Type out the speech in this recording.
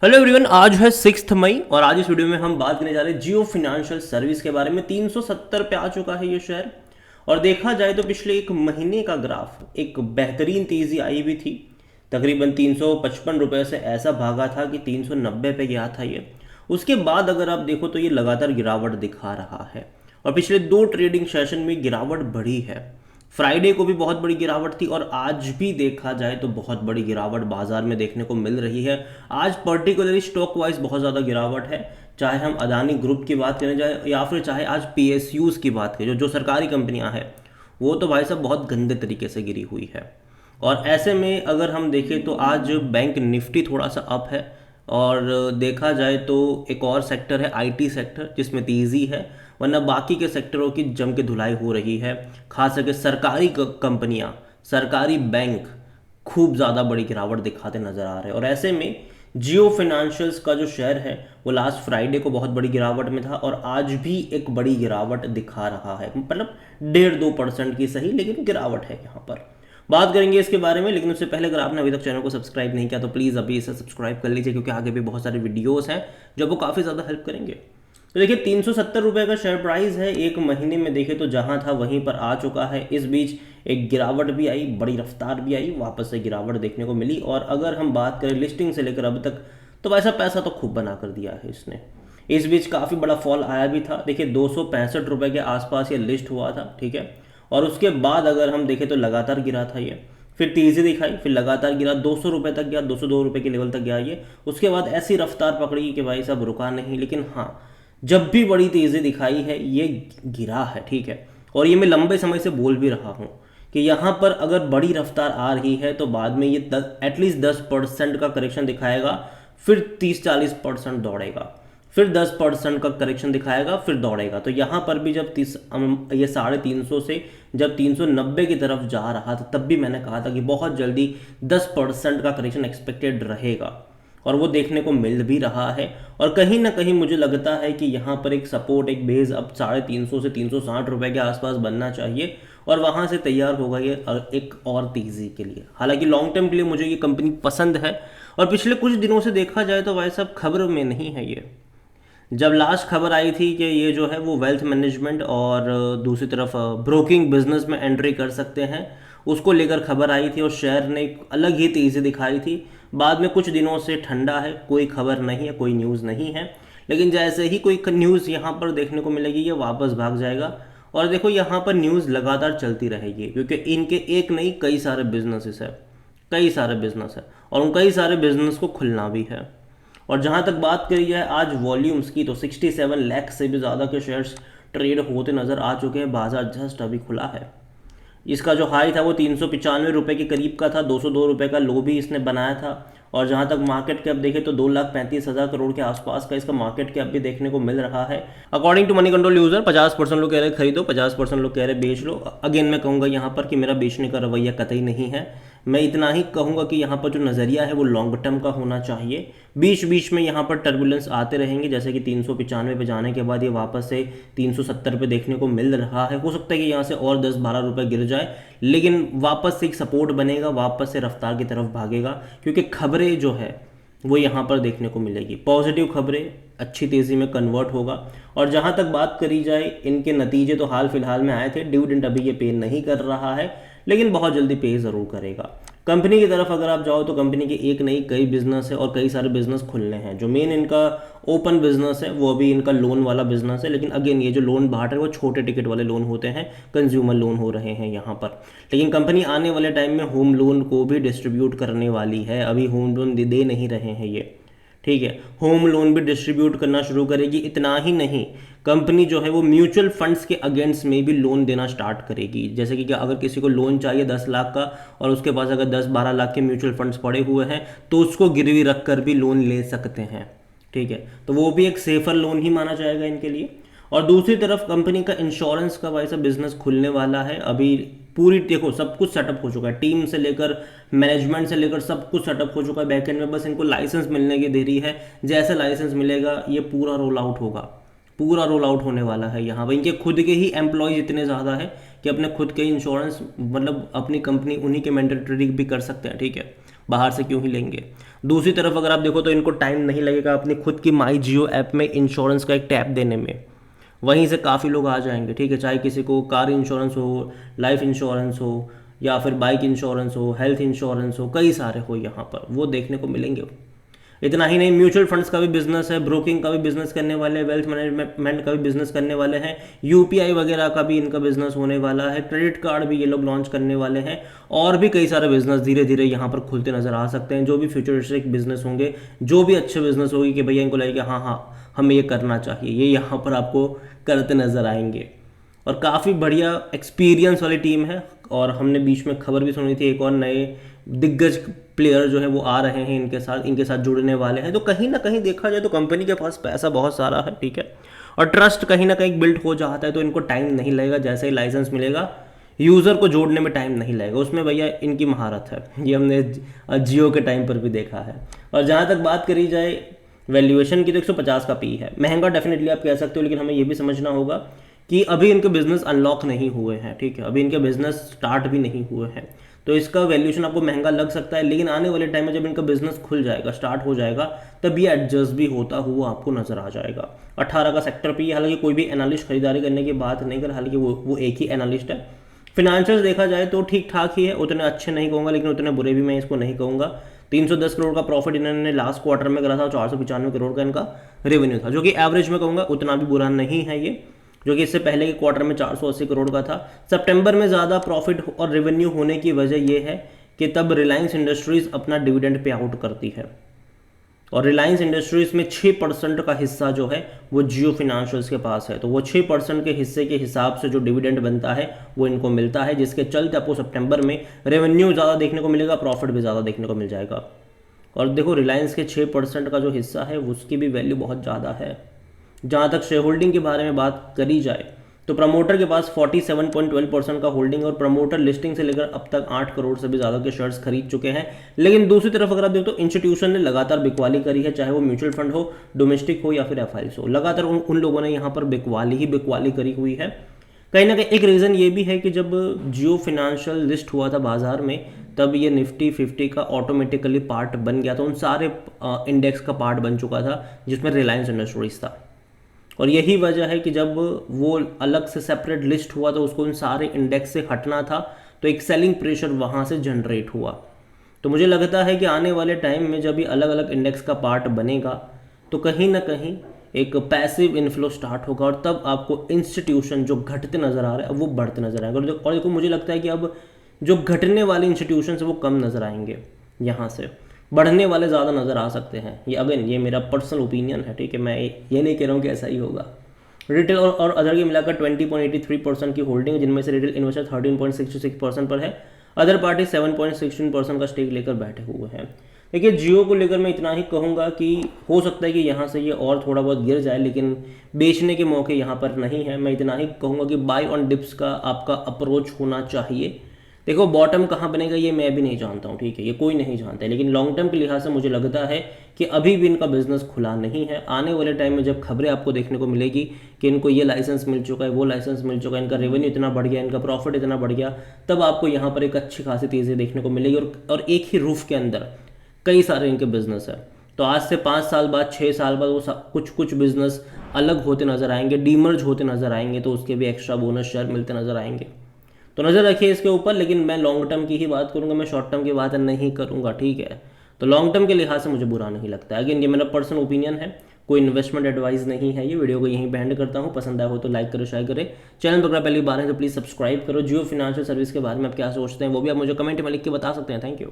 Hello everyone, आज है 6 मई और आज इस वीडियो में हम बात करने जा रहे हैं जियो फिनेंशियल सर्विस के बारे में। 370 पे आ चुका है ये शेयर। और देखा जाए तो पिछले एक महीने का ग्राफ एक बेहतरीन तेजी आई भी थी। तकरीबन 355 रुपए से ऐसा भागा था कि 390 पे गया था ये। उसके बाद अगर आप देखो तो ये लगातार गिरावट दिखा रहा है और पिछले 2 ट्रेडिंग सेशन में गिरावट बढ़ी है। फ्राइडे को भी बहुत बड़ी गिरावट थी और आज भी देखा जाए तो बहुत बड़ी गिरावट बाजार में देखने को मिल रही है। आज पर्टिकुलरली स्टॉक वाइज बहुत ज़्यादा गिरावट है, चाहे हम अदानी ग्रुप की बात करें जाए या फिर चाहे आज पीएसयूज की बात करें, जो सरकारी कंपनियां हैं, वो तो भाई साहब बहुत गंदे तरीके से गिरी हुई है। और ऐसे में अगर हम देखें तो आज बैंक निफ्टी थोड़ा सा अप है। और देखा जाए तो एक और सेक्टर है आईटी सेक्टर, जिसमें तेज़ी है, वरना बाकी के सेक्टरों की जम के धुलाई हो रही है। खास करके सरकारी कंपनियां, सरकारी बैंक खूब ज़्यादा बड़ी गिरावट दिखाते नजर आ रहे हैं। और ऐसे में जियो फिनेंशियल्स का जो शेयर है वो लास्ट फ्राइडे को बहुत बड़ी गिरावट में था और आज भी एक बड़ी गिरावट दिखा रहा है। मतलब 1.5-2% की सही, लेकिन गिरावट है यहाँ पर। बात करेंगे इसके बारे में, लेकिन उससे पहले अगर आपने अभी तक चैनल को सब्सक्राइब नहीं किया तो प्लीज़ अभी इसे सब्सक्राइब कर लीजिए, क्योंकि आगे भी बहुत सारे वीडियोस हैं जो आपको काफ़ी ज़्यादा हेल्प करेंगे। तो देखिए 370 रुपये का शेयर प्राइस है। एक महीने में देखें तो जहां था वहीं पर आ चुका है। इस बीच एक गिरावट भी आई, बड़ी रफ्तार भी आई, वापस से गिरावट देखने को मिली। और अगर हम बात करें लिस्टिंग से लेकर अब तक, तो वैसा पैसा तो खूब बना कर दिया है इसने। इस बीच काफ़ी बड़ा फॉल आया भी था। देखिए 265 रुपये के आसपास ये लिस्ट हुआ था, ठीक है। और उसके बाद अगर हम देखें तो लगातार गिरा था ये, फिर तेज़ी दिखाई, फिर लगातार गिरा, 200 रुपये तक गया, 202 रुपये के लेवल तक गया ये। उसके बाद ऐसी रफ्तार पकड़ी कि भाई साहब रुका नहीं। लेकिन हाँ, जब भी बड़ी तेज़ी दिखाई है ये गिरा है, ठीक है। और ये मैं लंबे समय से बोल भी रहा हूँ कि यहाँ पर अगर बड़ी रफ्तार आ रही है तो बाद में ये एटलीस्ट 10% का करेक्शन दिखाएगा, फिर 30-40% दौड़ेगा, फिर 10% का करेक्शन दिखाएगा, फिर दौड़ेगा। तो यहाँ पर भी जब ये 350 से जब 390 की तरफ जा रहा था, तब भी मैंने कहा था कि बहुत जल्दी 10% का करेक्शन एक्सपेक्टेड रहेगा और वो देखने को मिल भी रहा है। और कहीं ना कहीं मुझे लगता है कि यहाँ पर एक सपोर्ट, एक बेस अब 350 से 360 रुपये के आसपास बनना चाहिए और वहाँ से तैयार होगा ये एक और तेज़ी के लिए। हालांकि लॉन्ग टर्म के लिए मुझे ये कंपनी पसंद है। और पिछले कुछ दिनों से देखा जाए तो भाई साहब खबरों में नहीं है ये। जब लास्ट खबर आई थी कि ये जो है वो वेल्थ मैनेजमेंट और दूसरी तरफ ब्रोकिंग बिजनेस में एंट्री कर सकते हैं, उसको लेकर खबर आई थी और शेयर ने एक अलग ही तेज़ी दिखाई थी। बाद में कुछ दिनों से ठंडा है, कोई खबर नहीं है, कोई न्यूज़ नहीं है। लेकिन जैसे ही कोई न्यूज़ यहाँ पर देखने को मिलेगी ये वापस भाग जाएगा। और देखो यहाँ पर न्यूज़ लगातार चलती रहेगी, क्योंकि इनके एक नहीं कई सारे बिजनेसेस है, कई सारे बिजनेस है और उन कई सारे बिजनेस को खुलना भी है। और जहां तक बात करी जाए आज वॉल्यूम्स की, तो 67 लाख से भी ज़्यादा के शेयर्स ट्रेड होते नज़र आ चुके हैं। बाजार जस्ट अभी खुला है। इसका जो हाई था वो 395 रुपये के करीब का था, 202 रुपये का लो भी इसने बनाया था। और जहां तक मार्केट कैप देखे तो 2,35,000 करोड़ के आसपास का इसका मार्केट कैप भी देखने को मिल रहा है। According to Moneycontrol user 50% लोग कह रहे खरीदो, 50% लोग कह रहे बेच लो। अगेन मैं कहूँगा यहाँ पर कि मेरा बेचने का रवैया कतई नहीं है। मैं इतना ही कहूँगा कि यहाँ पर जो नज़रिया है वो लॉन्ग टर्म का होना चाहिए। बीच बीच में यहाँ पर टर्बुलेंस आते रहेंगे, जैसे कि 395 पे जाने के बाद ये वापस से 370 पे देखने को मिल रहा है। हो सकता है कि यहाँ से और 10-12 रुपये गिर जाए, लेकिन वापस से एक सपोर्ट बनेगा, वापस से रफ्तार की तरफ भागेगा, क्योंकि खबरें जो है वो यहाँ पर देखने को मिलेगी। पॉजिटिव खबरें अच्छी तेज़ी में कन्वर्ट होगा। और जहाँ तक बात करी जाए, इनके नतीजे तो हाल फिलहाल में आए थे। डिविडेंड अभी ये पे नहीं कर रहा है, लेकिन बहुत जल्दी पे ज़रूर करेगा। कंपनी की तरफ अगर आप जाओ तो कंपनी के एक नहीं कई बिजनेस है और कई सारे बिजनेस खुलने हैं। जो मेन इनका ओपन बिजनेस है वो अभी इनका लोन वाला बिजनेस है, लेकिन अगेन ये जो लोन बांट रहे हैं वो छोटे टिकट वाले लोन होते हैं, कंज्यूमर लोन हो रहे हैं यहाँ पर। लेकिन कंपनी आने वाले टाइम में होम लोन को भी डिस्ट्रीब्यूट करने वाली है। अभी होम लोन दे नहीं रहे हैं ये, ठीक है। होम लोन भी डिस्ट्रीब्यूट करना शुरू करेगी। इतना ही नहीं, कंपनी जो है वो म्यूचुअल फंड्स के अगेंस्ट में भी लोन देना स्टार्ट करेगी। जैसे कि अगर किसी को लोन चाहिए 10 लाख का और उसके पास अगर 10-12 लाख के म्यूचुअल फंड्स पड़े हुए हैं तो उसको गिरवी रख कर भी लोन ले सकते हैं, ठीक है। तो वो भी एक सेफर लोन ही माना जाएगा इनके लिए। और दूसरी तरफ कंपनी का इंश्योरेंस का वैसा बिजनेस खुलने वाला है। अभी पूरी देखो सब कुछ सेटअप हो चुका है, टीम से लेकर मैनेजमेंट से लेकर सब कुछ सेटअप हो चुका है बैकएंड में। बस इनको लाइसेंस मिलने की देरी है। जैसे लाइसेंस मिलेगा ये पूरा रोल आउट होगा, पूरा रोल आउट होने वाला है। यहाँ पर इनके खुद के ही एम्प्लॉयज इतने ज़्यादा है कि अपने खुद के इंश्योरेंस, मतलब अपनी कंपनी उन्हीं के मैंडेटरी भी कर सकते हैं, ठीक है। बाहर से क्यों ही लेंगे। दूसरी तरफ अगर आप देखो तो इनको टाइम नहीं लगेगा अपनी खुद की माई जियो ऐप में इंश्योरेंस का एक टैब देने में, वहीं से काफ़ी लोग आ जाएंगे, ठीक है। चाहे किसी को कार इंश्योरेंस हो, लाइफ इंश्योरेंस हो, या फिर बाइक इंश्योरेंस हो, हेल्थ इंश्योरेंस हो, कई सारे हो यहाँ पर, वो देखने को मिलेंगे। इतना ही नहीं, म्यूचुअल फंड्स का भी बिजनेस है, ब्रोकिंग का भी बिजनेस करने वाले हैं, वेल्थ मैनेजमेंट का भी बिजनेस करने वाले हैं, यूपीआई वगैरह का भी इनका बिजनेस होने वाला है, क्रेडिट कार्ड भी ये लोग लॉन्च करने वाले हैं, और भी कई सारे बिजनेस धीरे धीरे यहाँ पर खुलते नजर आ सकते हैं। जो भी फ्यूचरिस्टिक बिजनेस होंगे, जो भी अच्छे बिजनेस होगी कि भैया इनको लगेगा हाँ हाँ हमें ये करना चाहिए, ये यहाँ पर आपको करते नजर आएंगे। और काफ़ी बढ़िया एक्सपीरियंस वाली टीम है। और हमने बीच में खबर भी सुनी थी एक और नए दिग्गज प्लेयर जो है वो आ रहे हैं इनके साथ जुड़ने वाले हैं। तो कहीं ना कहीं देखा जाए तो कंपनी के पास पैसा बहुत सारा है, ठीक है, और ट्रस्ट कहीं ना कहीं बिल्ड हो जाता है, तो इनको टाइम नहीं लगेगा। जैसे ही लाइसेंस मिलेगा यूज़र को जोड़ने में टाइम नहीं लगेगा, उसमें भैया इनकी महारत है। ये हमने जियो के टाइम पर भी देखा है। और जहाँ तक बात करी जाए वैल्यूएशन की, तो 150 का पी है, महंगा डेफिनेटली आप कह सकते हो, लेकिन हमें ये भी समझना होगा कि अभी इनके बिजनेस अनलॉक नहीं हुए हैं, ठीक है, अभी इनके बिजनेस स्टार्ट भी नहीं हुए हैं, तो इसका वैल्यूएशन आपको महंगा लग सकता है। लेकिन आने वाले टाइम में जब इनका बिजनेस खुल जाएगा, स्टार्ट हो जाएगा, तब ये एडजस्ट भी होता हुआ आपको नजर आ जाएगा। 18 का सेक्टर पी, हालांकि कोई भी एनालिस्ट खरीदारी करने की बात नहीं कर, हालांकि वो एक ही एनालिस्ट है। फिनेंशियल्स देखा जाए तो ठीक ठाक ही है, उतने अच्छे नहीं कहूँगा, लेकिन उतने बुरे भी मैं इसको नहीं कहूँगा। 310 करोड़ का प्रॉफिट इन्होंने लास्ट क्वार्टर में करा था, 495 करोड़ का इनका रेवेन्यू था, जो कि एवरेज में कहूँगा उतना भी बुरा नहीं है ये, जो कि इससे पहले के क्वार्टर में 480 करोड़ का था। सितंबर में ज़्यादा प्रॉफिट और रेवेन्यू होने की वजह यह है कि तब रिलायंस इंडस्ट्रीज अपना डिविडेंड पे आउट करती है, और रिलायंस इंडस्ट्रीज में 6% का हिस्सा जो है वो जियो फिनेंशियल्स के पास है। तो वो 6% के हिस्से के हिसाब से जो डिविडेंड बनता है वो इनको मिलता है, जिसके चलते आपको सितंबर में रेवेन्यू ज़्यादा देखने को मिलेगा, प्रॉफिट भी ज़्यादा देखने को मिल जाएगा। और देखो रिलायंस के 6% का जो हिस्सा है उसकी भी वैल्यू बहुत ज़्यादा है। जहाँ तक शेयर होल्डिंग के बारे में बात करी जाए तो प्रमोटर के पास 47.12% का होल्डिंग, और प्रमोटर लिस्टिंग से लेकर अब तक 8 करोड़ से भी ज़्यादा के शेयर्स खरीद चुके हैं। लेकिन दूसरी तरफ अगर आप देखो तो इंस्टीट्यूशन ने लगातार बिकवाली करी है, चाहे वो म्यूचुअल फंड हो, डोमेस्टिक हो या फिर एफआईआई हो, लगातार उन लोगों ने यहाँ पर बिकवाली करी हुई है। कहीं ना कहीं एक रीज़न ये भी है कि जब जियो फिनेंशियल लिस्ट हुआ था बाजार में, तब ये निफ्टी 50 का ऑटोमेटिकली पार्ट बन गया था, उन सारे इंडेक्स का पार्ट बन चुका था जिसमें रिलायंस इंडस्ट्रीज था। और यही वजह है कि जब वो अलग से सेपरेट लिस्ट हुआ तो उसको उन सारे इंडेक्स से हटना था, तो एक सेलिंग प्रेशर वहाँ से जनरेट हुआ। तो मुझे लगता है कि आने वाले टाइम में जब भी अलग अलग इंडेक्स का पार्ट बनेगा तो कहीं ना कहीं एक पैसिव इनफ्लो स्टार्ट होगा, और तब आपको इंस्टीट्यूशन जो घटते नज़र आ रहे हैं वो बढ़ते नजर आएंगे। और देखो मुझे लगता है कि अब जो घटने वाले इंस्टीट्यूशन है वो कम नज़र आएंगे, यहाँ से बढ़ने वाले ज़्यादा नज़र आ सकते हैं। ये अगेन ये मेरा पर्सनल ओपिनियन है, ठीक है, मैं ये नहीं कह रहा हूँ कि ऐसा ही होगा। रिटेल और अदर की मिलाकर 20.83% की होल्डिंग है, जिनमें से रिटेल इन्वेस्टर 13.66% पर है, अदर पार्टी 7.16% का स्टेक लेकर बैठे हुए हैं। देखिए जियो को लेकर मैं इतना ही कहूँगा कि हो सकता है कि यहाँ से ये और थोड़ा बहुत गिर जाए, लेकिन बेचने के मौके यहाँ पर नहीं है। मैं इतना ही कहूँगा कि बाय ऑन डिप्स का आपका अप्रोच होना चाहिए। देखो बॉटम कहाँ बनेगा ये मैं भी नहीं जानता हूँ, ठीक है, ये कोई नहीं जानता है, लेकिन लॉन्ग टर्म के लिहाज से मुझे लगता है कि अभी भी इनका बिजनेस खुला नहीं है। आने वाले टाइम में जब खबरें आपको देखने को मिलेगी कि इनको ये लाइसेंस मिल चुका है, वो लाइसेंस मिल चुका है, इनका रेवेन्यू इतना बढ़ गया, इनका प्रॉफिट इतना बढ़ गया, तब आपको यहाँ पर एक अच्छी खासी तेज़ी देखने को मिलेगी। और एक ही रूफ के अंदर कई सारे इनके बिजनेस है, तो आज से 5 साल बाद 6 साल बाद वो कुछ बिजनेस अलग होते नजर आएंगे, डीमर्ज होते नजर आएंगे, तो उसके भी एक्स्ट्रा बोनस शेयर मिलते नजर आएंगे। तो नज़र रखिए इसके ऊपर, लेकिन मैं लॉन्ग टर्म की ही बात करूंगा, मैं शॉर्ट टर्म की बात नहीं करूंगा, ठीक है। तो लॉन्ग टर्म के लिहाज से मुझे बुरा नहीं लगता है। अगेन ये मेरा पर्सनल ओपिनियन है, कोई इन्वेस्टमेंट एडवाइस नहीं है। ये वीडियो को यहीं पे एंड करता हूँ, पसंद आया हो तो लाइक करो, शेयर करें, चैनल पर अगर पहली बार है तो प्लीज़ सब्सक्राइब करो। जियो फिनेंशियल सर्विस के बारे में आप क्या सोचते हैं वो भी आप मुझे कमेंट में लिख के बता सकते हैं। Thank you.